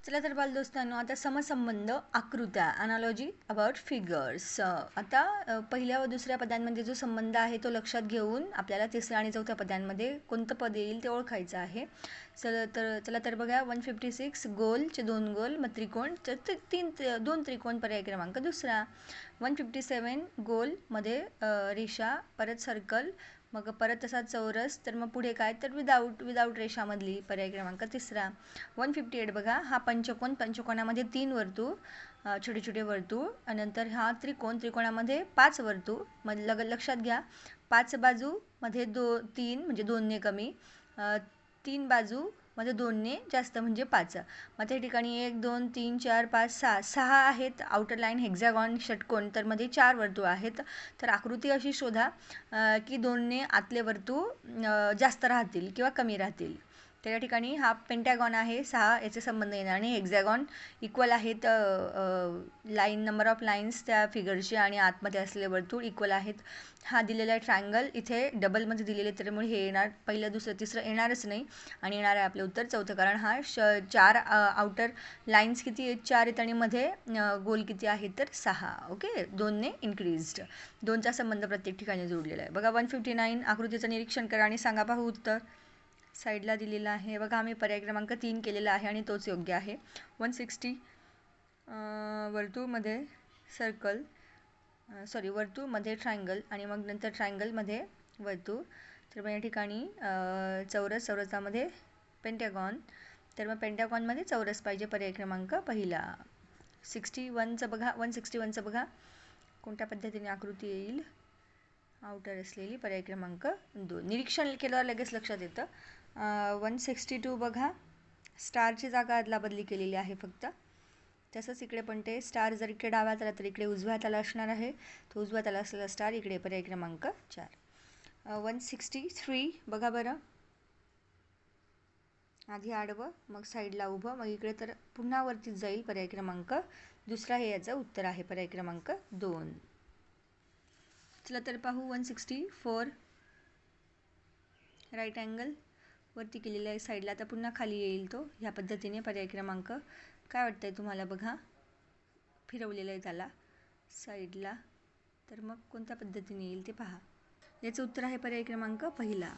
चला तर बालदोस्तांनो, आता समसंबंध आकृत्या अनालॉजी अबाउट फिगर्स. आता पहिल्या व दुसऱ्या पदांमध्ये जो संबंध आहे तो लक्षात घेऊन आपल्याला तिसऱ्या आणि चौथ्या पदांमध्ये कोणतं पद येईल ते ओळखायचं आहे. चला तर बघा. 156 गोलचे 2 गोल, मग त्रिकोण तर दोन त्रिकोण, पर्याय क्रमांक दुसरा. 157 गोलमध्ये रेषा, परत सर्कल, मग परत तसा चौरस, तर मग पुढे काय तर विदाऊट रेषामधली, पर्याय क्रमांक तिसरा. 158 बघा, हा पंचकोनामध्ये 3 वर्तुळ, छोटे छोटे वर्तुळ, नंतर हा त्रिकोणामध्ये 5 वर्तुळ. मग लक्षात घ्या, 5 बाजूमध्ये 3 म्हणजे 2ने कमी, 3 बाजूमध्ये 2ने जास्त म्हणजे 5. मग त्या ठिकाणी 1 2 3 4 5 6 आहेत आउटर लाईन हेक्झॅगॉन षटकोन, तर मध्ये 4 वर्तुळ आहेत. तर आकृती अशी शोधा की 2ने आतले वर्तुळ जास्त राहतील किंवा कमी राहतील. त्या ठिकाणी हा पेंटॅगॉन आहे, 6 याचे संबंध येणार आणि हेक्झॅगॉन इक्वल आहेत, लाईन नंबर ऑफ लाईन्स त्या फिगरचे आणि आतमध्ये असलेले वर्तुळ इक्वल आहेत. हा दिलेला आहे ट्रायंगल, इथे डबलमध्ये दिलेले, त्यामुळे हे येणार, पहिलं दुसरं तिसरं येणारच नाही आणि येणार आहे आपले उत्तर चौथं, कारण हा 4 आउटर लाईन्स किती आहेत, 4 आहेत आणि मध्ये गोल किती आहेत तर 6. ओके, 2ने इन्क्रीज्ड, 2चा संबंध प्रत्येक ठिकाणी जोडलेला आहे. बघा 159 आकृतीचं निरीक्षण करा आणि सांगा पाहू उत्तर. साईडला दिलेला आहे बघा, आम्ही पर्याय क्रमांक 3 केलेला आहे आणि तोच योग्य आहे. 160 वर्तुळमध्ये सर्कल, वर्तुळमध्ये ट्रायंगल आणि मग नंतर ट्रायंगलमध्ये वर्तुळ, तर मग या ठिकाणी चौरसामध्ये पेंटॅगॉन, तर मग पेंटॅगॉनमध्ये चौरस पाहिजे, पर्याय क्रमांक पहिला. 161चं बघा कोणत्या पद्धतीने आकृती येईल, आउटर असलेली, पर्याय क्रमांक 2. निरीक्षण केल्यावर लगेच लक्षात येतं. 162 बघा, स्टारची जागा अदलाबदली केलेली आहे फक्त. तसंच इकडे पण ते स्टार जर इकडे डाव्या हाताला तर इकडे उजव्या हाताला असणार आहे, तो उजव्या हाताला असलेला स्टार इकडे, पर्याय क्रमांक 4. 163 बघा बरं, आधी आडवं मग साईडला उभं, मग इकडे तर पुन्हा वरतीच जाईल, पर्याय क्रमांक दुसरा हे याचं उत्तर आहे, पर्याय क्रमांक 2. चला तर पाहू. 164 राईट अँगल वरती केलेला आहे साईडला, आता पुन्हा खाली येईल तो ह्या पद्धतीने, पर्याय क्रमांक काय वाटतंय तुम्हाला बघा, फिरवलेलं आहे त्याला साईडला, तर मग कोणत्या पद्धतीने येईल ते पहा. याचं उत्तर आहे पर्याय क्रमांक पहिला.